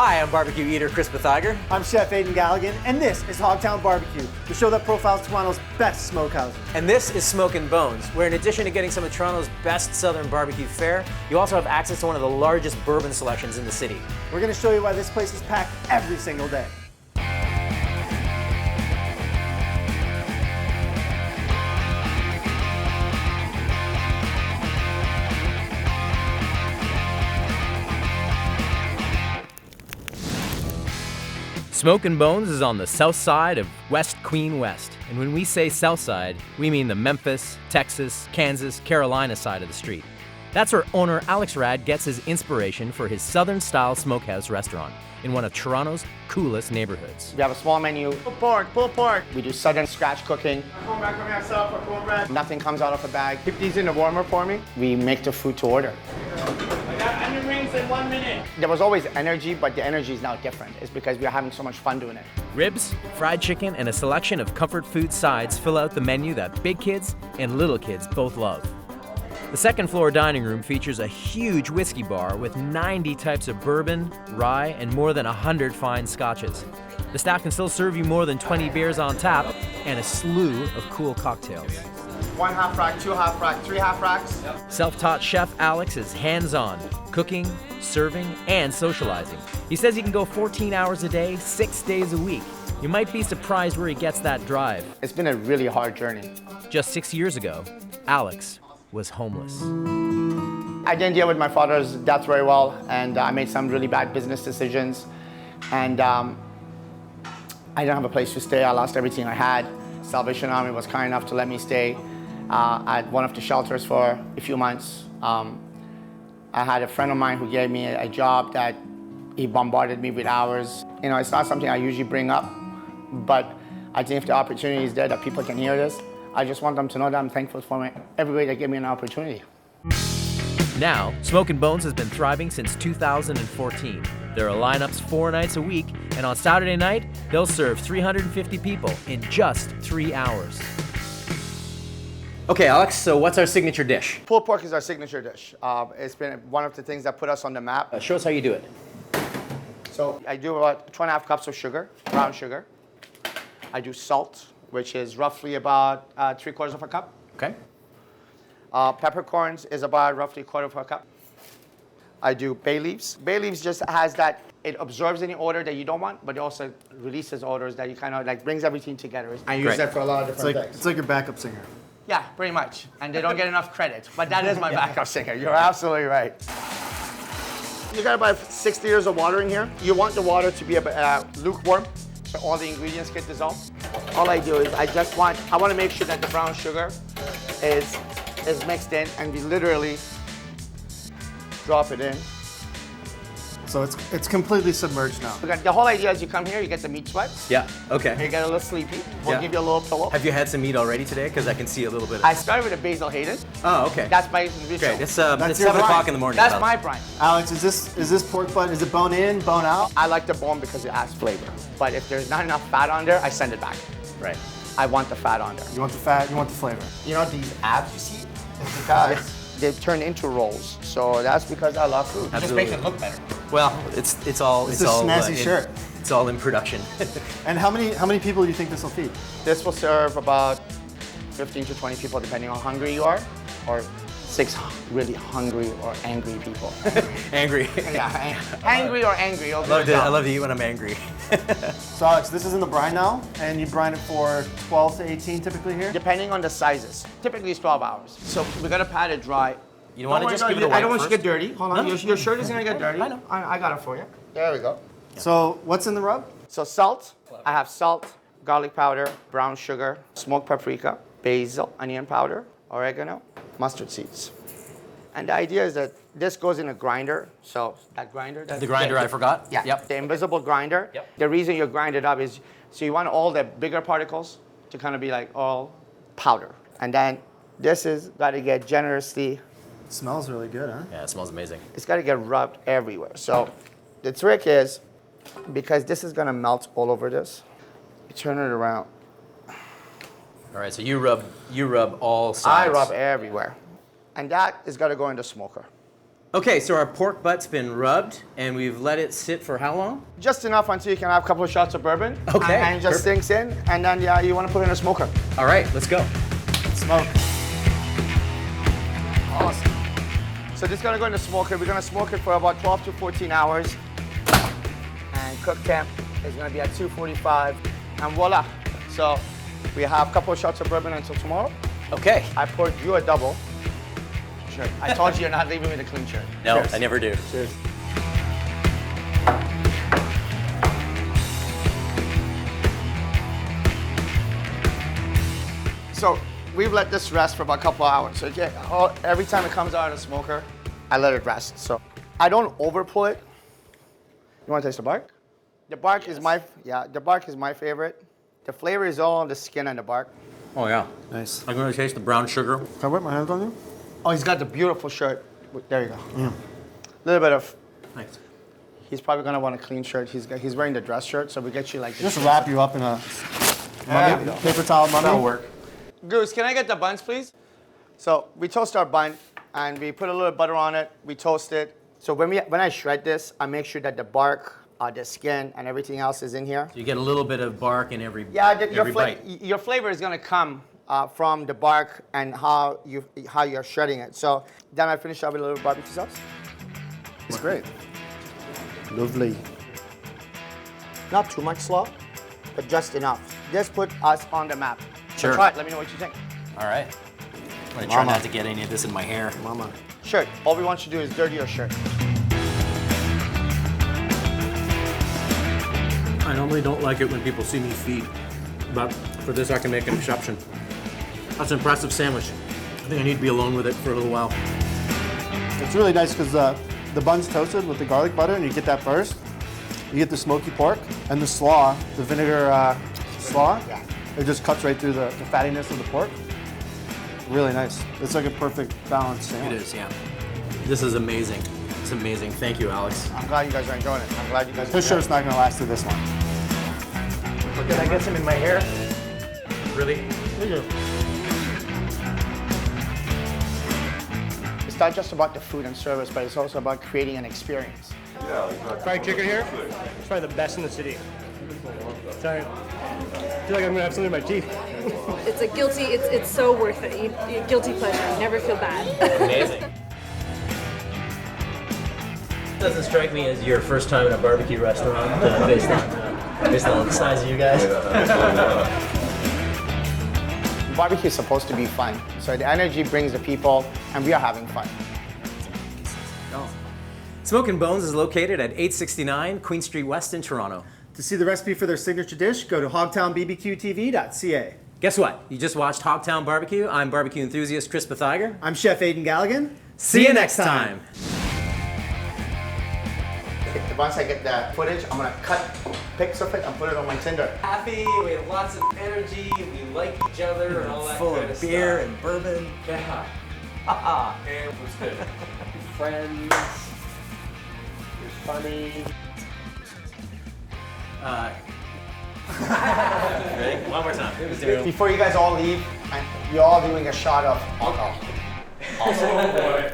Hi, I'm barbecue eater Chris Patheiger. I'm Chef Aidan Galligan, and this is Hogtown BBQ, the show that profiles Toronto's best smokehouses. And this is Smoque and Bones, where in addition to getting some of Toronto's best southern barbecue fare, you also have access to one of the largest bourbon selections in the city. We're going to show you why this place is packed every single day. Smoque and Bones is on the south side of West Queen West. And when we say south side, we mean the Memphis, Texas, Kansas, Carolina side of the street. That's where owner Alex Rad gets his inspiration for his southern-style smokehouse restaurant in one of Toronto's coolest neighborhoods. We have a small menu. Pulled pork. We do southern scratch cooking. Nothing comes out of a bag. Keep these in the warmer for me. We make the food to order. I got onion rings in 1 minute. There was always energy, but the energy is now different. It's because we are having so much fun doing it. Ribs, fried chicken, and a selection of comfort food sides fill out the menu that big kids and little kids both love. The second floor dining room features a huge whiskey bar with 90 types of bourbon, rye, and more than 100 fine scotches. The staff can still serve you more than 20 beers on tap and a slew of cool cocktails. 1 half rack, 2 half rack, 3 half racks. Self-taught chef Alex is hands-on, cooking, serving, and socializing. He says he can go 14 hours a day, 6 days a week. You might be surprised where he gets that drive. It's been a really hard journey. Just 6 years ago, Alex was homeless. I didn't deal with my father's death very well, and I made some really bad business decisions. And I didn't have a place to stay. I lost everything I had. Salvation Army was kind enough to let me stay at one of the shelters for a few months. I had a friend of mine who gave me a job that he bombarded me with hours. You know, it's not something I usually bring up, but I think if the opportunity is there that people can hear this, I just want them to know that I'm thankful for everybody that gave me an opportunity. Now, Smoque and Bones has been thriving since 2014. There are lineups 4 nights a week, and on Saturday night, they'll serve 350 people in just 3 hours. Okay, Alex, so what's our signature dish? Pulled pork is our signature dish. It's been one of the things that put us on the map. Show us how you do it. So I do about 2.5 cups of sugar, brown sugar. I do salt, which is roughly about 3/4 of a cup. Okay. Peppercorns is about roughly 1/4 of a cup. I do bay leaves. Bay leaves just has that, it absorbs any odor that you don't want, but it also releases odors that you kind of like brings everything together. I use that for a lot of different things. It's like your backup singer. Yeah, pretty much. And they don't get enough credit, but that is my backup singer. You're absolutely right. You got about 60 liters of water in here. You want the water to be lukewarm, so all the ingredients get dissolved. All I do is I want to make sure that the brown sugar is mixed in, and we literally drop it in. So it's completely submerged now. The whole idea is you come here, you get the meat sweats. Yeah, okay. You get a little sleepy. We'll give you a little pillow. Have you had some meat already today? Because I can see a little bit of... I started with a basil Hayden. Oh, okay. That's my ritual. Great. It's 7 your o'clock in the morning. That's my brine. Alex, is this pork butt? Is it bone in, bone out? I like the bone because it adds flavor. But if there's not enough fat on there, I send it back. Right. I want the fat on there. You want the fat, you want the flavor. You know these abs you see? It's because they turn into rolls. So that's because I love food. It just makes it look better. Well, it's all... It's a snazzy shirt. It's all in production. And how many people do you think this will feed? This will serve about 15 to 20 people depending on how hungry you are, or 6 really hungry or angry people. Angry. Yeah, angry or angry. I love to eat when I'm angry. So Alex, this is in the brine now, and you brine it for 12 to 18 typically here? Depending on the sizes. Typically it's 12 hours. So we're gonna pat it dry. You don't want to just give it away I don't want you first? to get dirty. Hold on, No. your shirt is gonna get dirty. I know. I got it for you. There we go. So what's in the rub? So salt, I have salt, garlic powder, brown sugar, smoked paprika, basil, onion powder, oregano, mustard seeds. And the idea is that this goes in a grinder. So that grinder. The grinder I forgot? Yeah, Yep. the invisible grinder. Yep. The reason you grind it up is, so you want all the bigger particles to kind of be like all powder. And then this is got to get generously, It smells really good, huh? Yeah, it smells amazing. it's got to get rubbed everywhere. So the trick is, because this is gonna melt all over this, you turn it around. All right, so you rub all sides. I rub everywhere. And that is gotta go in the smoker. Okay, so our pork butt's been rubbed, and we've let it sit for how long? Just enough until you can have a couple of shots of bourbon. Okay, And it just sinks in, and then yeah, you want to put it in a smoker. All right, let's go. Smoke. Awesome. So this is gonna go in the smoker. We're gonna smoke it for about 12 to 14 hours. And cook temp is gonna be at 245. And voila. So we have a couple of shots of bourbon until tomorrow. Okay. I poured you a double. Sure. I told you you're not leaving with a clean shirt. No, Cheers. I never do. Cheers. So we've let this rest for about a couple hours. So every time it comes out of the smoker, I let it rest. So I don't over pull it. You want to taste the bark? The bark is the bark is my favorite. The flavor is all on the skin and the bark. Oh, yeah. Nice. I'm going to taste the brown sugar. Can I wipe my hands on you? Oh, he's got the beautiful shirt. There you go. A little bit of. Thanks. He's probably gonna want a clean shirt. He's wearing the dress shirt, so we get you like this. Just wrap you up in a mummy, paper towel mummy. That'll work. Goose, can I get the buns, please? So we toast our bun, and we put a little butter on it. We toast it. So when I shred this, I make sure that the bark, the skin, and everything else is in here. You get a little bit of bark in every Your bite. your flavor is gonna come from the bark and how you're shredding it. So then I finish up with a little barbecue sauce. It's great. Lovely. Not too much slaw, but just enough. Just put us on the map. Sure. So try it. Let me know what you think. All right. I'm going to try not to get any of this in my hair. Mama. Shirt. All we want you to do is dirty your shirt. I normally don't like it when people see me feed, but for this I can make an exception. That's an impressive sandwich. I think I need to be alone with it for a little while. It's really nice because the bun's toasted with the garlic butter, and you get that burst. You get the smoky pork and the slaw, the vinegar slaw. Yeah. It just cuts right through the fattiness of the pork. Really nice. It's like a perfect balanced It sandwich. is, yeah. This is amazing. It's amazing. Thank you, Alex. I'm glad you guys are enjoying it. I'm glad you guys. This shirt's not gonna last through this one. Can I get some in my hair? Really? It's not just about the food and service, but it's also about creating an experience. Fried chicken here, it's probably the best in the city. Sorry, I feel like I'm gonna have something in my teeth. It's a guilty, it's so worth it. You guilty pleasure, you never feel bad. Amazing. Doesn't strike me as your first time in a barbecue restaurant based on the size of you guys. Barbecue is supposed to be fun, so the energy brings the people, and we are having fun. Smoque N Bones is located at 869 Queen Street West in Toronto. To see the recipe for their signature dish, go to hogtownbbqtv.ca. Guess what? You just watched Hogtown BBQ. I'm barbecue enthusiast Chris Patheiger. I'm Chef Aidan Galligan. See you next time. Once I get the footage, I'm gonna cut pics of it and put it on my Tinder. Happy, we have lots of energy, we like each other and all that Full kind of of beer stuff. and bourbon. Yeah. Haha. And what's good? Friends. You're funny. Ready? One more time. Let's do it. Before you guys all leave, and you're all doing a shot of alcohol. Oh boy.